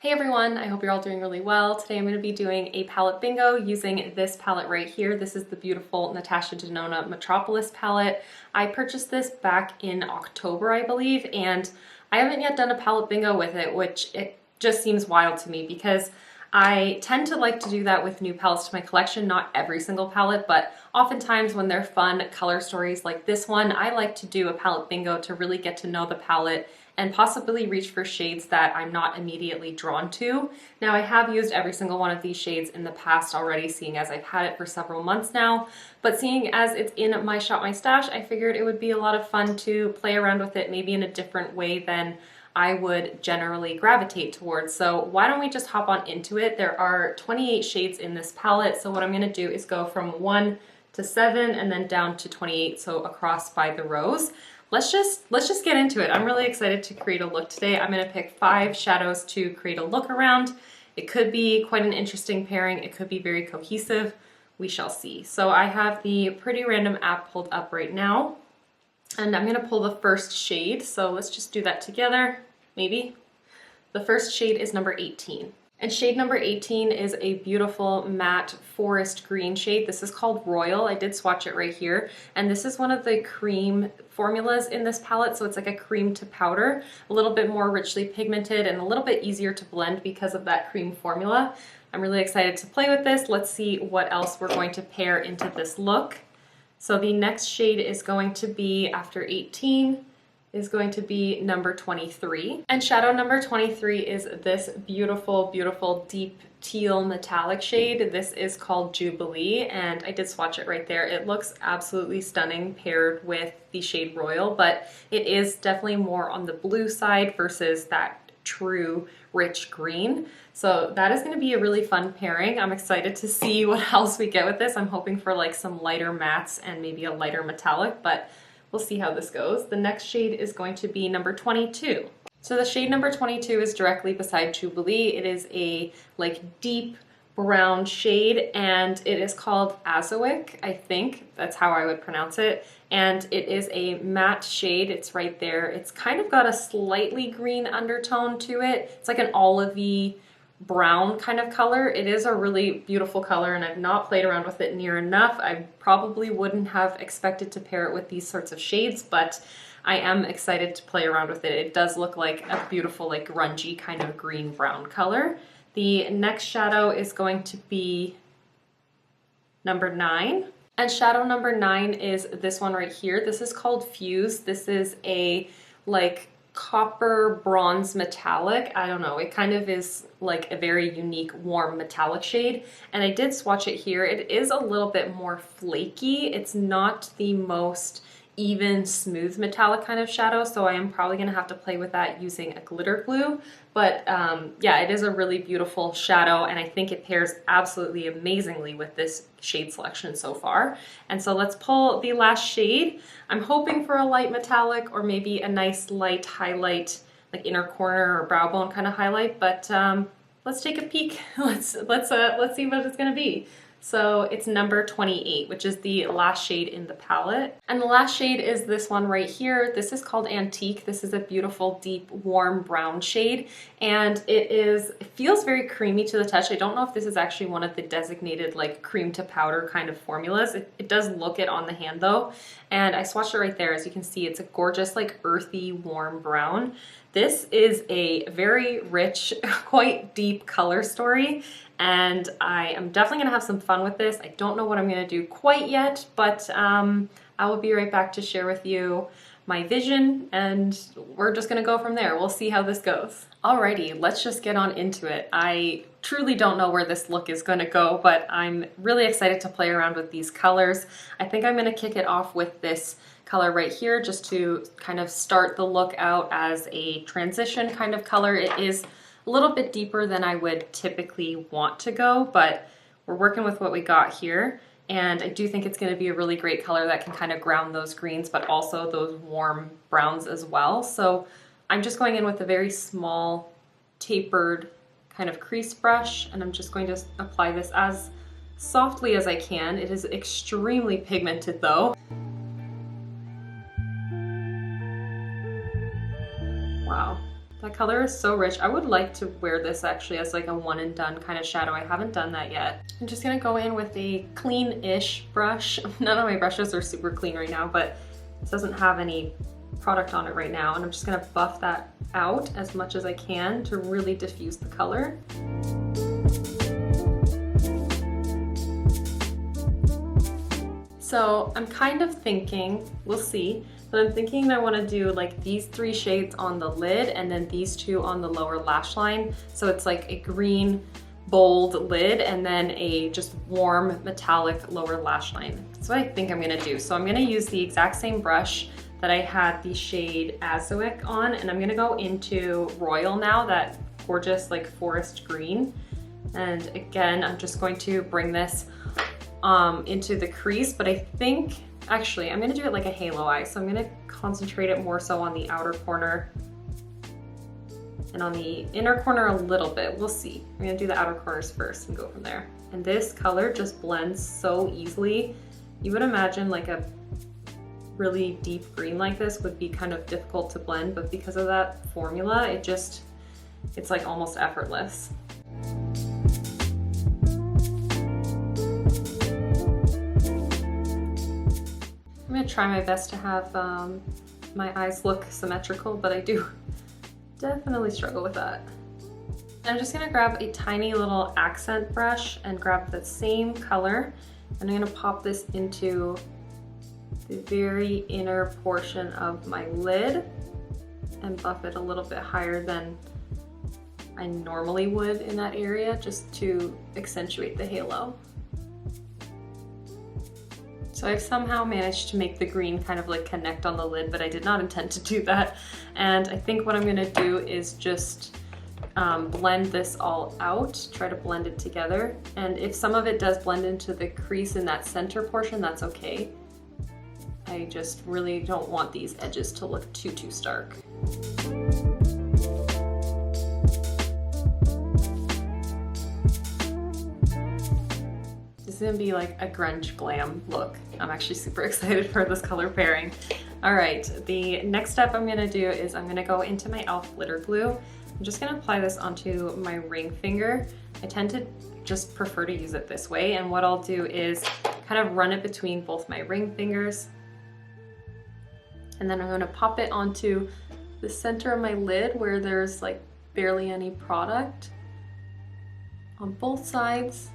Hey everyone, I hope you're all doing really well. Today I'm going to be doing a palette bingo using this palette right here. This is the beautiful Natasha Denona Metropolis palette. I purchased this back in October, I believe, and I haven't yet done a palette bingo with it, which it just seems wild to me because I tend to like to do that with new palettes to my collection, not every single palette, but oftentimes when they're fun color stories like this one, I like to do a palette bingo to really get to know the palette and possibly reach for shades that I'm not immediately drawn to. Now, I have used every single one of these shades in the past already, seeing as I've had it for several months now, but seeing as it's in my Shop My Stash, I figured it would be a lot of fun to play around with it maybe in a different way than I would generally gravitate towards. So why don't we just hop on into it? There are 28 shades in this palette, so what I'm gonna do is go from 1 to 7 and then down to 28, so across by the rows. Let's just get into it. I'm really excited to create a look today. I'm gonna pick 5 shadows to create a look around. It could be quite an interesting pairing. It could be very cohesive. We shall see. So I have the Pretty Random app pulled up right now, and I'm gonna pull the first shade. So let's just do that together, maybe. The first shade is number 18. And shade number 18 is a beautiful matte forest green shade. This is called Royal. I did swatch it right here. And this is one of the cream formulas in this palette. So it's like a cream to powder, a little bit more richly pigmented and a little bit easier to blend because of that cream formula. I'm really excited to play with this. Let's see what else we're going to pair into this look. So the next shade is going to be, after 18, is going to be number 23. And shadow number 23 is this beautiful, beautiful deep teal metallic shade. This is called Jubilee, and I did swatch it right there. It looks absolutely stunning paired with the shade Royal, but it is definitely more on the blue side versus that true rich green. So that is going to be a really fun pairing. I'm excited to see what else we get with this. I'm hoping for like some lighter mattes and maybe a lighter metallic, but we'll see how this goes. The next shade is going to be number 22. So the shade number 22 is directly beside Jubilee. It is a like deep brown shade and it is called Azoic, I think. That's how I would pronounce it. And it is a matte shade. It's right there. It's kind of got a slightly green undertone to it. It's like an olivey brown kind of color. It is a really beautiful color and I've not played around with it near enough. I probably wouldn't have expected to pair it with these sorts of shades, but I am excited to play around with it. It does look like a beautiful like grungy kind of green brown color. The next shadow is going to be number 9. And shadow number 9 is this one right here. This is called Fuse. This is a like copper bronze metallic. I don't know, it kind of is like a very unique warm metallic shade, and I did swatch it here. It is a little bit more flaky. It's not the most even smooth metallic kind of shadow, so I am probably gonna have to play with that using a glitter glue, but yeah, it is a really beautiful shadow and I think it pairs absolutely amazingly with this shade selection so far. And so let's pull the last shade. I'm hoping for a light metallic or maybe a nice light highlight, like inner corner or brow bone kind of highlight, but let's take a peek. Let's see what it's gonna be. So it's number 28, which is the last shade in the palette. And the last shade is this one right here. This is called Antique. This is a beautiful, deep, warm brown shade. And it feels very creamy to the touch. I don't know if this is actually one of the designated like cream to powder kind of formulas. It does look it on the hand though. And I swatched it right there. As you can see, it's a gorgeous, like earthy, warm brown. This is a very rich, quite deep color story, and I am definitely gonna have some fun with this. I don't know what I'm gonna do quite yet, but I will be right back to share with you my vision, and we're just gonna go from there. We'll see how this goes. Alrighty, let's just get on into it. I truly don't know where this look is gonna go, but I'm really excited to play around with these colors. I think I'm gonna kick it off with this color right here just to kind of start the look out as a transition kind of color. It is a little bit deeper than I would typically want to go, but we're working with what we got here. And I do think it's going to be a really great color that can kind of ground those greens, but also those warm browns as well. So I'm just going in with a very small tapered kind of crease brush, and I'm just going to apply this as softly as I can. It is extremely pigmented though. Wow, My color is so rich. I would like to wear this actually as like a one and done kind of shadow. I haven't done that yet. I'm just gonna go in with a clean-ish brush. None of my brushes are super clean right now, but this doesn't have any product on it right now. And I'm just gonna buff that out as much as I can to really diffuse the color. So I'm kind of thinking, we'll see, but I'm thinking I want to do like these 3 shades on the lid and then these 2 on the lower lash line. So it's like a green, bold lid and then a just warm metallic lower lash line. That's what I think I'm gonna do. So I'm gonna use the exact same brush that I had the shade Azoic on, and I'm gonna go into Royal now, that gorgeous like forest green. And again, I'm just going to bring this into the crease, but I think actually I'm gonna do it like a halo eye. So I'm gonna concentrate it more so on the outer corner and on the inner corner a little bit. We'll see. I'm gonna do the outer corners first and go from there. And this color just blends so easily. You would imagine like a really deep green like this would be kind of difficult to blend, but because of that formula, it's like almost effortless. I'm gonna try my best to have my eyes look symmetrical, but I do definitely struggle with that. I'm just gonna grab a tiny little accent brush and grab the same color, and I'm gonna pop this into the very inner portion of my lid and buff it a little bit higher than I normally would in that area, just to accentuate the halo. So I've somehow managed to make the green kind of like connect on the lid, but I did not intend to do that. And I think what I'm gonna do is just blend this all out, try to blend it together. And if some of it does blend into the crease in that center portion, that's okay. I just really don't want these edges to look too stark. This is gonna be like a grunge glam look. I'm actually super excited for this color pairing. All right, the next step I'm gonna do is I'm gonna go into my e.l.f. glitter glue. I'm just gonna apply this onto my ring finger. I tend to just prefer to use it this way, and what I'll do is kind of run it between both my ring fingers, and then I'm gonna pop it onto the center of my lid where there's like barely any product on both sides.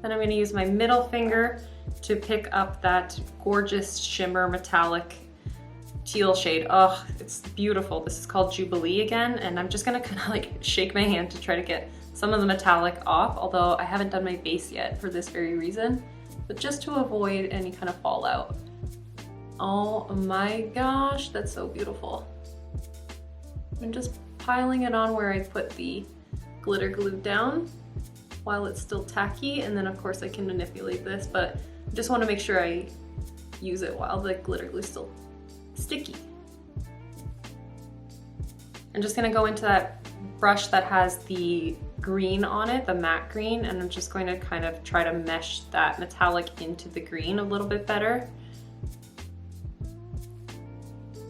Then I'm gonna use my middle finger to pick up that gorgeous shimmer metallic teal shade. Oh, it's beautiful. This is called Jubilee again, and I'm just gonna kind of like shake my hand to try to get some of the metallic off, although I haven't done my base yet for this very reason, but just to avoid any kind of fallout. Oh my gosh, that's so beautiful. I'm just piling it on where I put the glitter glue down while it's still tacky, and then of course I can manipulate this, but I just want to make sure I use it while the glitter glue is still sticky. I'm just going to go into that brush that has the green on it, the matte green, and I'm just going to kind of try to mesh that metallic into the green a little bit better.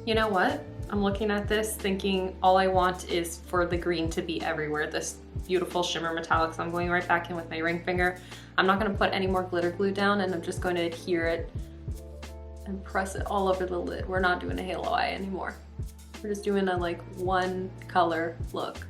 You know what? I'm looking at this thinking all I want is for the green to be everywhere, this beautiful shimmer metallic, so I'm going right back in with my ring finger. I'm not going to put any more glitter glue down, and I'm just going to adhere it and press it all over the lid. We're not doing a halo eye anymore. We're just doing a like one color look.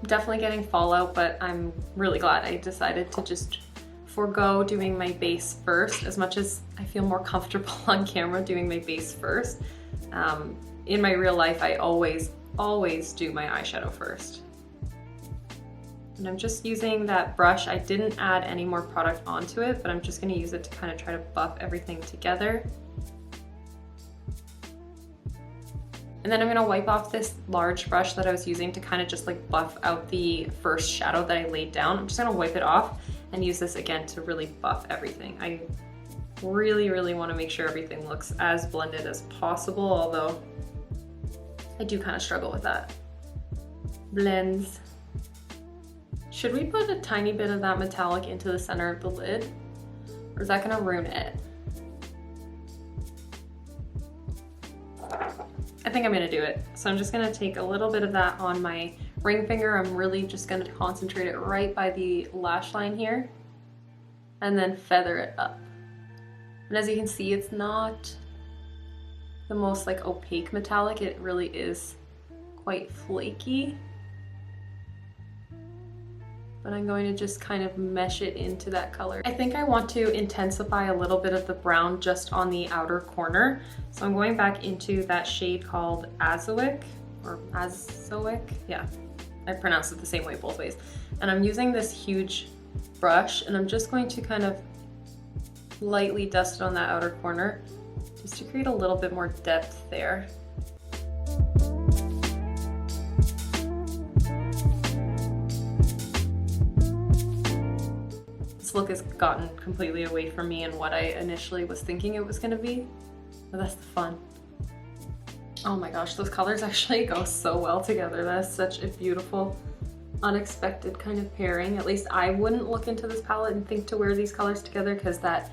Definitely getting fallout, but I'm really glad I decided to just forego doing my base first, as much as I feel more comfortable on camera doing my base first. In my real life, I always do my eyeshadow first. And I'm just using that brush. I didn't add any more product onto it, but I'm just gonna use it to kind of try to buff everything together. And then I'm gonna wipe off this large brush that I was using to kind of just like buff out the first shadow that I laid down. I'm just gonna wipe it off and use this again to really buff everything. I really wanna make sure everything looks as blended as possible, although I do kind of struggle with that. blends. Should we put a tiny bit of that metallic into the center of the lid? Or is that gonna ruin it? I think I'm gonna do it. So I'm just gonna take a little bit of that on my ring finger. I'm really just gonna concentrate it right by the lash line here and then feather it up. And as you can see, it's not the most like opaque metallic. It really is quite flaky. But I'm going to just kind of mesh it into that color. I think I want to intensify a little bit of the brown just on the outer corner. So I'm going back into that shade called Azoic, or Azoic, yeah. I pronounce it the same way both ways. And I'm using this huge brush and I'm just going to kind of lightly dust it on that outer corner just to create a little bit more depth there. This look has gotten completely away from me and what I initially was thinking it was gonna be, but that's the fun. Oh my gosh, those colors actually go so well together. That's such a beautiful, unexpected kind of pairing. At least I wouldn't look into this palette and think to wear these colors together because that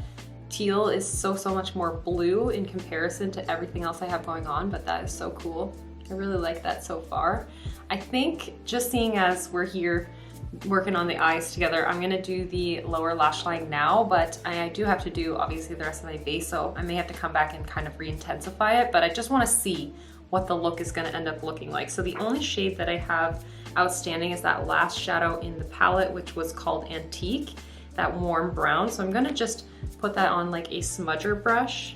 teal is so much more blue in comparison to everything else I have going on, but that is so cool. I really like that so far. I think just seeing as we're here working on the eyes together, I'm gonna do the lower lash line now, but I do have to do obviously the rest of my base, so I may have to come back and kind of re-intensify it, but I just wanna see what the look is gonna end up looking like. So the only shade that I have outstanding is that last shadow in the palette, which was called Antique, that warm brown. So I'm gonna just put that on like a smudger brush,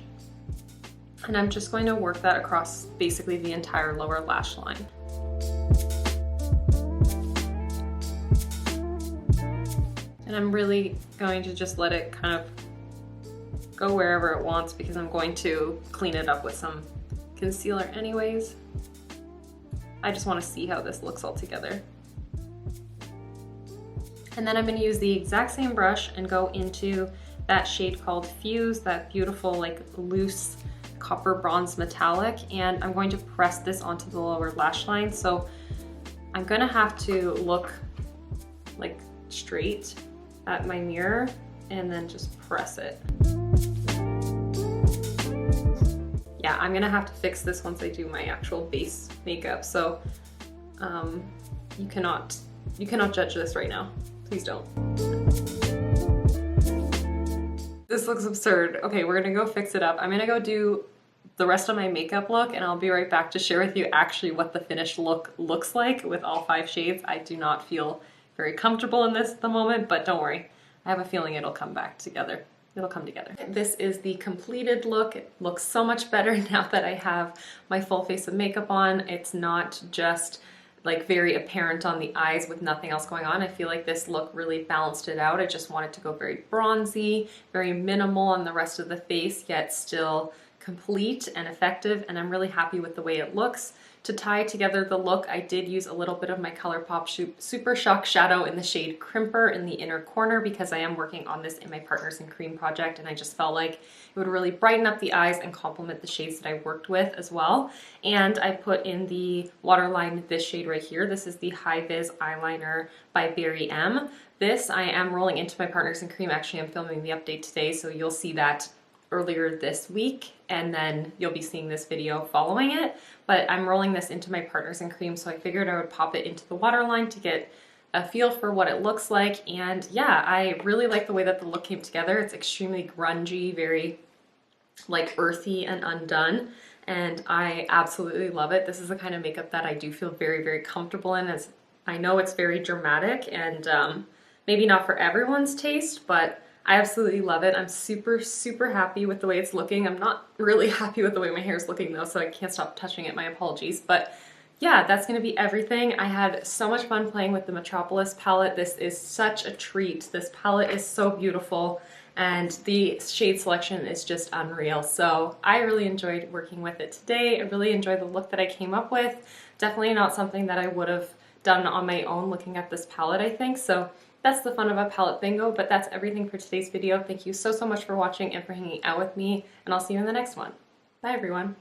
and I'm just going to work that across basically the entire lower lash line. And I'm really going to just let it kind of go wherever it wants because I'm going to clean it up with some concealer anyways. I just want to see how this looks all together. And then I'm going to use the exact same brush and go into that shade called Fuse, that beautiful like loose copper bronze metallic, and I'm going to press this onto the lower lash line. So I'm going to have to look like straight at my mirror and then just press it. Yeah, I'm gonna have to fix this once I do my actual base makeup. So you cannot judge this right now. Please don't. This looks absurd. Okay, we're gonna go fix it up. I'm gonna go do the rest of my makeup look and I'll be right back to share with you actually what the finished look looks like with all 5 shades. I do not feel very comfortable in this at the moment, but don't worry. I have a feeling it'll come back together. It'll come together. This is the completed look. It looks so much better now that I have my full face of makeup on. It's not just like very apparent on the eyes with nothing else going on. I feel like this look really balanced it out. I just wanted to go very bronzy, very minimal on the rest of the face, yet still complete and effective, and I'm really happy with the way it looks. To tie together the look, I did use a little bit of my Colourpop Super Shock shadow in the shade Crimper in the inner corner because I am working on this in my Partners in Cream project, and I just felt like it would really brighten up the eyes and complement the shades that I worked with as well. And I put in the waterline this shade right here. This is the High Vis Eyeliner by Berry M. This I am rolling into my Partners in Cream. Actually, I'm filming the update today, so you'll see that earlier this week, and then you'll be seeing this video following it. But I'm rolling this into my Partners in Cream, so I figured I would pop it into the waterline to get a feel for what it looks like. And yeah, I really like the way that the look came together. It's extremely grungy, very like earthy and undone, and I absolutely love it. This is the kind of makeup that I do feel very comfortable in, as I know it's very dramatic and maybe not for everyone's taste, but I absolutely love it. I'm super happy with the way it's looking. I'm not really happy with the way my hair is looking though, so I can't stop touching it. My apologies. But yeah, that's gonna be everything. I had so much fun playing with the Metropolis palette. This is such a treat. This palette is so beautiful and the shade selection is just unreal. So I really enjoyed working with it today. I really enjoyed the look that I came up with. Definitely not something that I would have done on my own looking at this palette, I think. So that's the fun of a palette bingo, but that's everything for today's video. Thank you so much for watching and for hanging out with me, and I'll see you in the next one. Bye everyone.